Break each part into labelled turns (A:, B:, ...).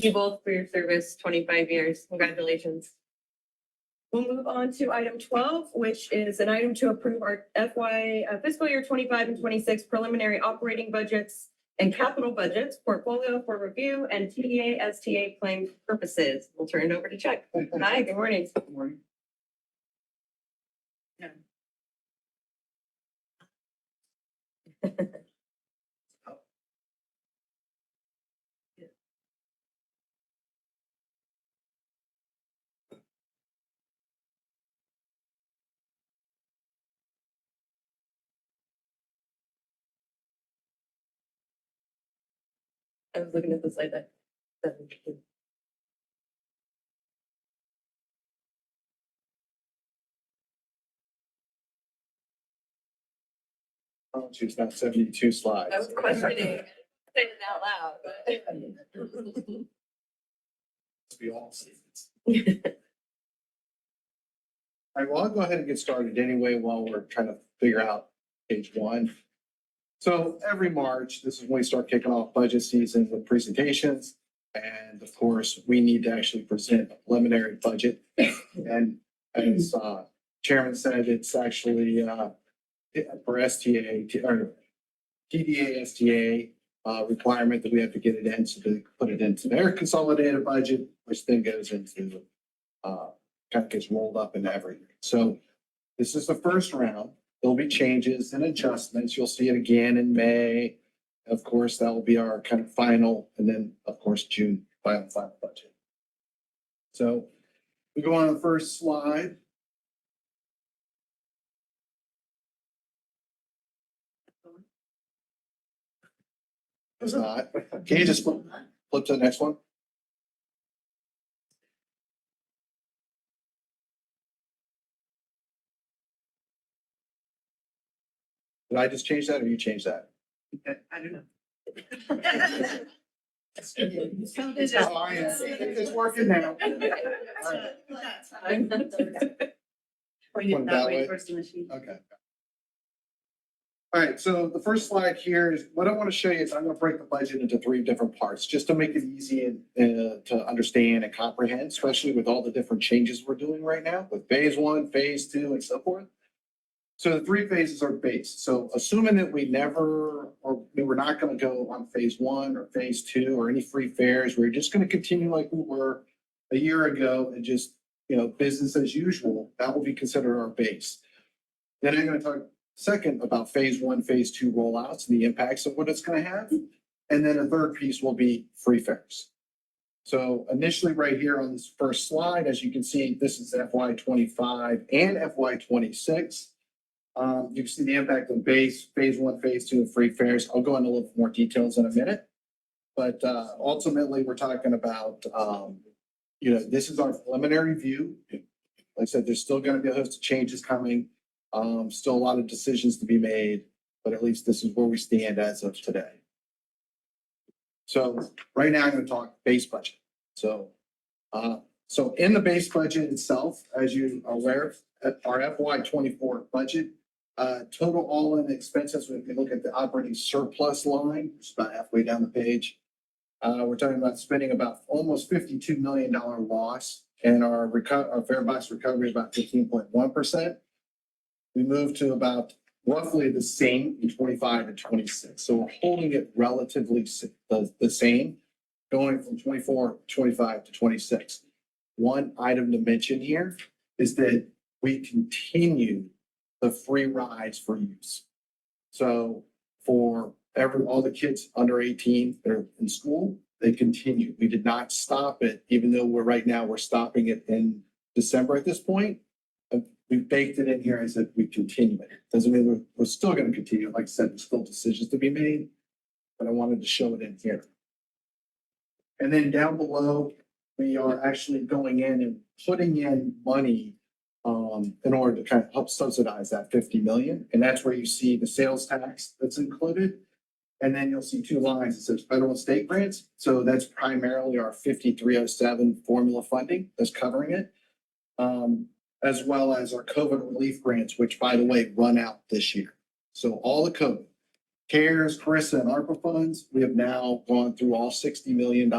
A: You both for your service, 25 years. Congratulations.
B: We'll move on to item 12, which is an item to approve our FY fiscal year 25 and 26 preliminary operating budgets and capital budgets, portfolio for review, and TDA STA claim purposes. We'll turn it over to Chuck. Hi, good morning.
C: Good morning.
B: I was looking at the slide that.
C: Oh, she's not 72 slides.
A: I was questioning, saying it out loud.
C: We all see it. All right, well, I'll go ahead and get started anyway while we're trying to figure out page one. So every March, this is when we start kicking off budget season with presentations. And of course, we need to actually present a preliminary budget. And as Chairman said, it's actually for STA or TDA STA requirement that we have to get it in, so they put it into their consolidated budget, which then goes into kind of gets rolled up into everything. So this is the first round. There'll be changes and adjustments. You'll see it again in May. Of course, that will be our kind of final, and then of course, June final budget. So we go on to the first slide. It's not. Can you just flip to the next one? Did I just change that or you changed that?
D: I don't know.
C: It's working now.
D: Point it that way towards the machine.
C: Okay. All right, so the first slide here is what I want to show you is I'm going to break the budget into three different parts, just to make it easy to understand and comprehend, especially with all the different changes we're doing right now with phase one, phase two, and so forth. So the three phases are based. So assuming that we were not going to go on phase one or phase two or any free fares, we're just going to continue like we were a year ago and just, business as usual, that will be considered our base. Then I'm going to talk second about phase one, phase two rollouts and the impacts of what it's going to have. And then the third piece will be free fares. So initially right here on this first slide, as you can see, this is FY25 and FY26. You can see the impact on base, phase one, phase two, and free fares. I'll go into a little more details in a minute. But ultimately, we're talking about, this is our preliminary view. Like I said, there's still going to be a host of changes coming. Still a lot of decisions to be made, but at least this is where we stand as of today. So right now I'm going to talk base budget. So in the base budget itself, as you are aware, our FY24 budget, total all-in expenses, when we look at the operating surplus line, it's about halfway down the page. We're talking about spending about almost $52 million loss, and our fare box recovery is about 15.1%. We moved to about roughly the same in 25 and 26. So we're holding it relatively the same, going from 24, 25 to 26. One item to mention here is that we continue the free rides for use. So for all the kids under 18 that are in school, they continue. We did not stop it, even though we're stopping it in December at this point. We baked it in here as if we continue it. Doesn't mean we're still going to continue. Like I said, there's still decisions to be made, but I wanted to show it in here. And then down below, we are actually going in and putting in money in order to kind of help subsidize that 50 million. And that's where you see the sales tax that's included. And then you'll see two lines. It says federal and state grants. So that's primarily our 5307 formula funding that's covering it. As well as our COVID relief grants, which by the way, run out this year. So all the COVID, CARES, Carissa, and ARPA funds, we have now gone through all $60 million.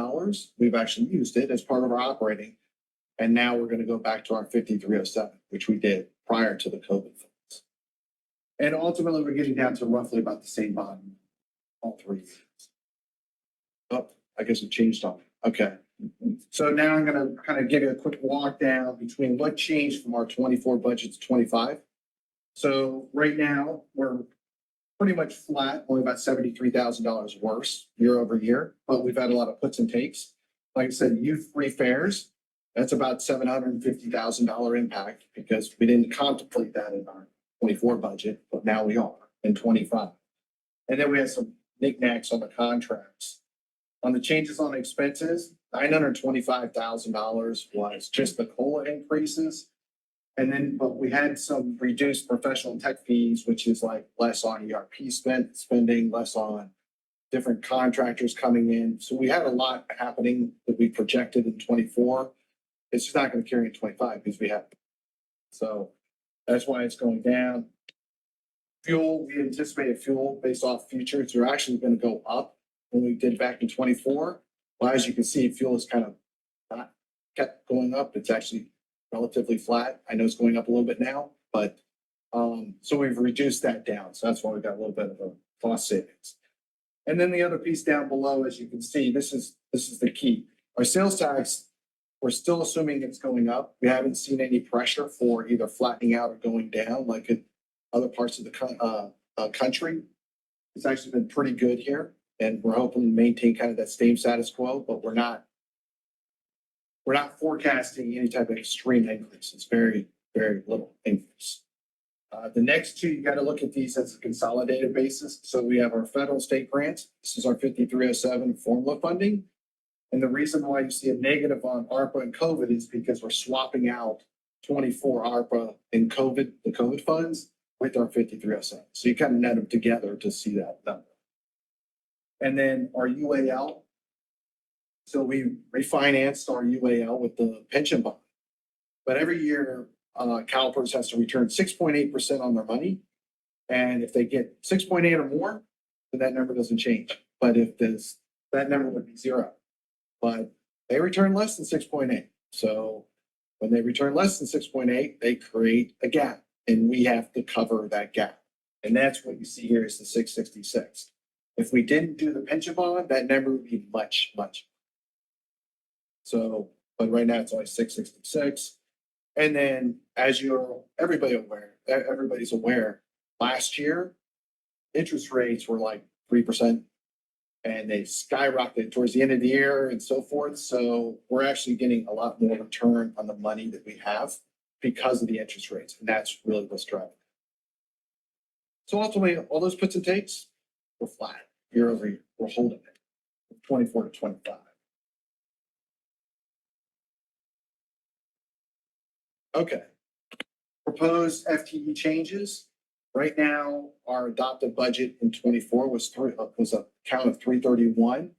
C: We've actually used it as part of our operating. And now we're going to go back to our 5307, which we did prior to the COVID funds. And ultimately, we're getting down to roughly about the same bottom, all 3 years. Oh, I guess it changed on me. Okay. So now I'm going to kind of give you a quick walk down between what changed from our 24 budget to 25. So right now, we're pretty much flat, only about $73,000 worse year over year, but we've had a lot of puts and takes. Like I said, youth free fares, that's about $750,000 impact because we didn't contemplate that in our 24 budget, but now we are in 25. And then we had some knickknacks on the contracts. On the changes on expenses, $925,000 was just the COLA increases. And then, but we had some reduced professional tech fees, which is like less on ERP spending, less on different contractors coming in. So we had a lot happening that we projected in 24. It's just not going to carry in 25 because we have. So that's why it's going down. Fuel, we anticipated fuel based off futures are actually going to go up when we did back in 24. Well, as you can see, fuel is kind of not kept going up. It's actually relatively flat. I know it's going up a little bit now, but so we've reduced that down. So that's why we got a little bit of a cost savings. And then the other piece down below, as you can see, this is the key. Our sales tax, we're still assuming it's going up. We haven't seen any pressure for either flattening out or going down like in other parts of the country. It's actually been pretty good here, and we're hoping to maintain kind of that same status quo, but we're not forecasting any type of extreme increase. It's very, very little increase. The next two, you got to look at these as a consolidated basis. So we have our federal state grants. This is our 5307 formula funding. And the reason why you see a negative on ARPA and COVID is because we're swapping out 24 ARPA and COVID, the COVID funds with our 5307. So you kind of net them together to see that number. And then our UAL. So we refinanced our UAL with the pension bond. But every year, CalPERS has to return 6.8% on their money. And if they get 6.8 or more, then that number doesn't change. But if that number would be 0. But they return less than 6.8. So when they return less than 6.8, they create a gap. And we have to cover that gap. And that's what you see here is the 666. If we didn't do the pension bond, that number would be much, much. So, but right now it's only 666. And then as everybody's aware, last year, interest rates were like 3% and they skyrocketed towards the end of the year and so forth. So we're actually getting a lot more return on the money that we have because of the interest rates. And that's really what's driving it. So ultimately, all those puts and takes, we're flat year over year. We're holding it from 24 to 25. Okay. Proposed FTE changes. Right now, our adopted budget in 24 was a count of 331.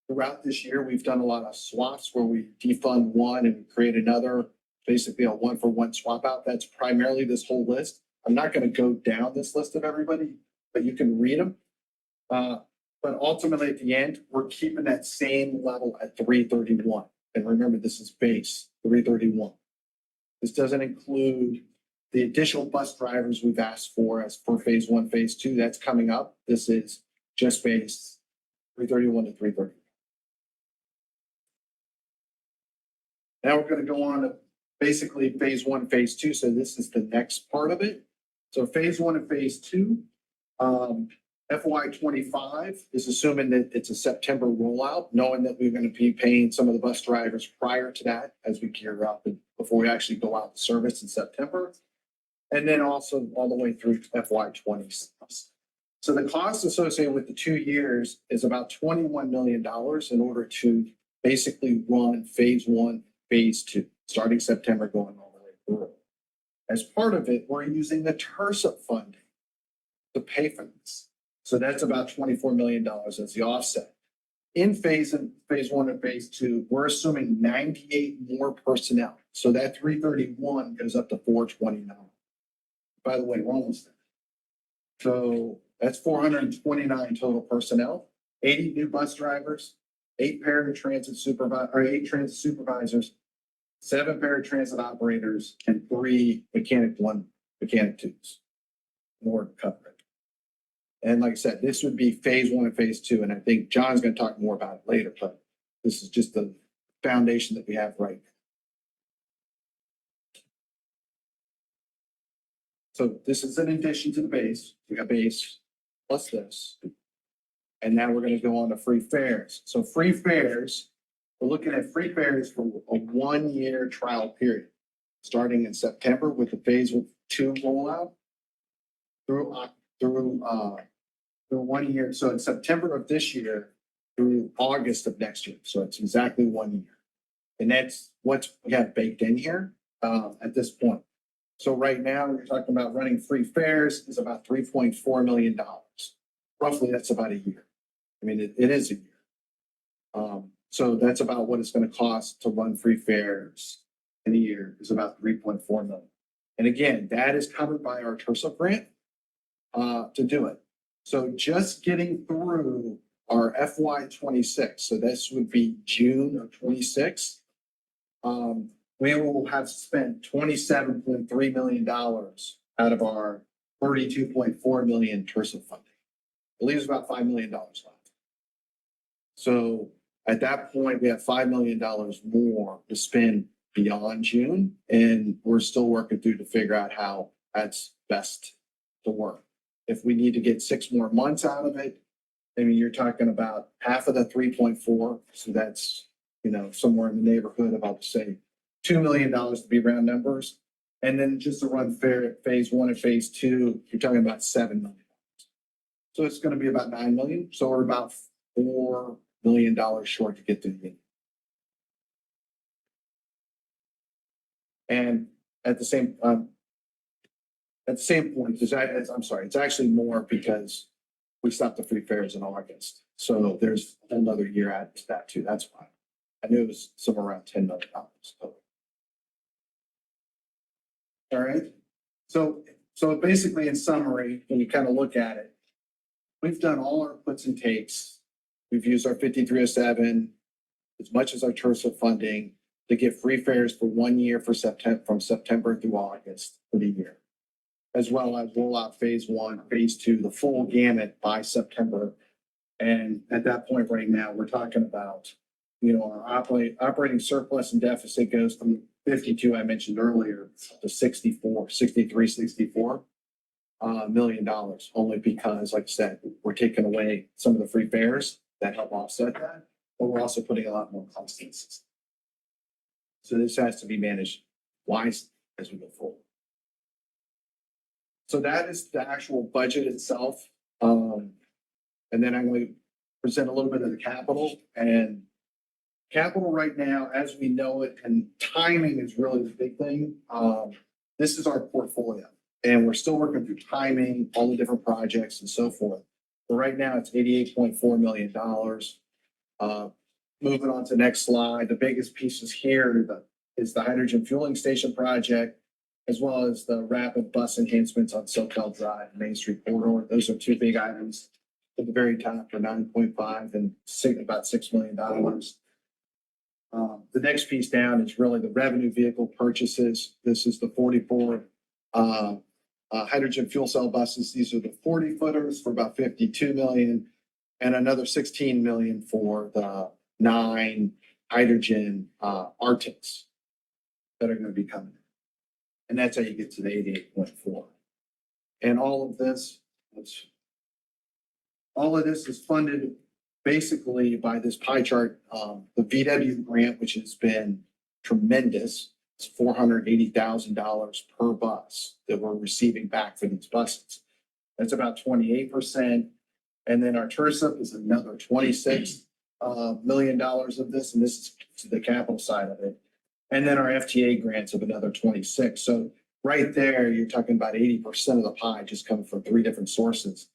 C: Throughout this year, we've done a lot of swaps where we defund one and create another, basically a 1-for-1 swap out. That's primarily this whole list. I'm not going to go down this list of everybody, but you can read them. But ultimately, at the end, we're keeping that same level at 331. And remember, this is base 331. This doesn't include the additional bus drivers we've asked for as for phase 1, phase 2. That's coming up. This is just base 331 to 330. Now we're going to go on to basically phase 1, phase 2. So this is the next part of it. So phase 1 and phase 2, FY25 is assuming that it's a September rollout, knowing that we're going to be paying some of the bus drivers prior to that as we gear up and before we actually go out to service in September. And then also all the way through FY26. So the cost associated with the 2 years is about $21 million in order to basically run phase 1, phase 2, starting September going all the way through. As part of it, we're using the TRSA funding to pay for this. So that's about $24 million as the offset. In phase 1 and phase 2, we're assuming 98 more personnel. So that 331 goes up to 429. By the way, we're almost there. So That's 429 total personnel, 80 new bus drivers, 8 paratransit transit supervisors, 7 paratransit operators, and 3 mechanic 1, mechanic 2s. More to cover it. And like I said, this would be phase 1 and phase 2, and I think John's gonna talk more about it later, but this is just the foundation that we have right now. So this is in addition to the base. We got base plus this. And now we're gonna go on to free fares. So free fares, we're looking at free fares for a 1-year trial period, starting in September with the phase 2 rollout through 1 year. So in September of this year through August of next year. So it's exactly 1 year. And that's what we have baked in here at this point. So right now, we're talking about running free fares is about $3.4 million. Roughly, that's about a year. I mean, it is a year. So that's about what it's going to cost to run free fares in a year is about $3.4 million. And again, that is covered by our TRSA grant to do it. So just getting through our FY26, so this would be June of 26. We will have spent $27.3 million out of our $32.4 million TRSA funding. It leaves about $5 million left. So at that point, we have $5 million more to spend beyond June, and we're still working through to figure out how that's best to work. If we need to get 6 more months out of it, I mean, you're talking about half of the 3.4, so that's, somewhere in the neighborhood of, I'll say, $2 million to be round numbers. And then just to run phase 1 and phase 2, you're talking about $7 million. So it's going to be about $9 million. So we're about $4 million short to get to the end. And at the same point, it's actually more because we stopped the free fares in August. So there's another year added to that too. That's why. I knew it was somewhere around $10 million. So. All right. So basically, in summary, when you kind of look at it, we've done all our puts and takes. We've used our 5307 as much as our TRSA funding to get free fares for 1 year from September through August for the year, as well as roll out phase 1, phase 2, the full gamut by September. And at that point right now, we're talking about, our operating surplus and deficit goes from 52, I mentioned earlier, to 64 million dollars, only because, like I said, we're taking away some of the free fares that help offset that, but we're also putting a lot more costs in the system. So this has to be managed wisely as we go forward. So that is the actual budget itself. And then I'm going to present a little bit of the capital. And capital right now, as we know it, and timing is really the big thing. This is our portfolio, and we're still working through timing, all the different projects and so forth. But right now it's $88.4 million. Moving on to the next slide, the biggest pieces here is the hydrogen fueling station project, as well as the rapid bus enhancements on SoCal Drive and Main Street corridor. Those are 2 big items at the very top for 9.5 and about $6 million. The next piece down is really the revenue vehicle purchases. This is the 44 hydrogen fuel cell buses. These are the 40 footers for about 52 million, and another 16 million for the 9 hydrogen Arctics that are going to be coming. And that's how you get to the 88.4. And all of this is funded basically by this pie chart, the VW grant, which has been tremendous. It's $480,000 per bus that we're receiving back for these buses. That's about 28%. And then our TRSA is another $26 million of this, and this is to the capital side of it. And then our FTA grants of another 26. So right there, you're talking about 80% of the pie just coming from 3 different sources.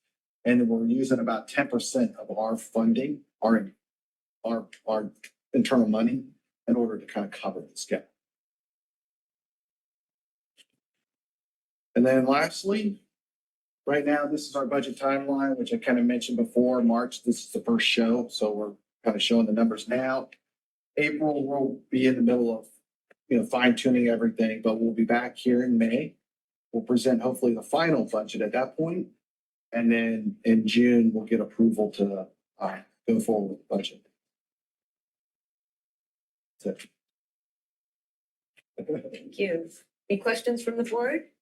C: And we're using about 10% of our funding, our internal money, in order to kind of cover this gap. And then lastly, right now, this is our budget timeline, which I kind of mentioned before. March, this is the first show, so we're kind of showing the numbers now. April, we'll be in the middle of, fine tuning everything, but we'll be back here in May. We'll present hopefully the final budget at that point. And then in June, we'll get approval to go forward with the budget. That's it.
B: Thank you. Any questions from the board?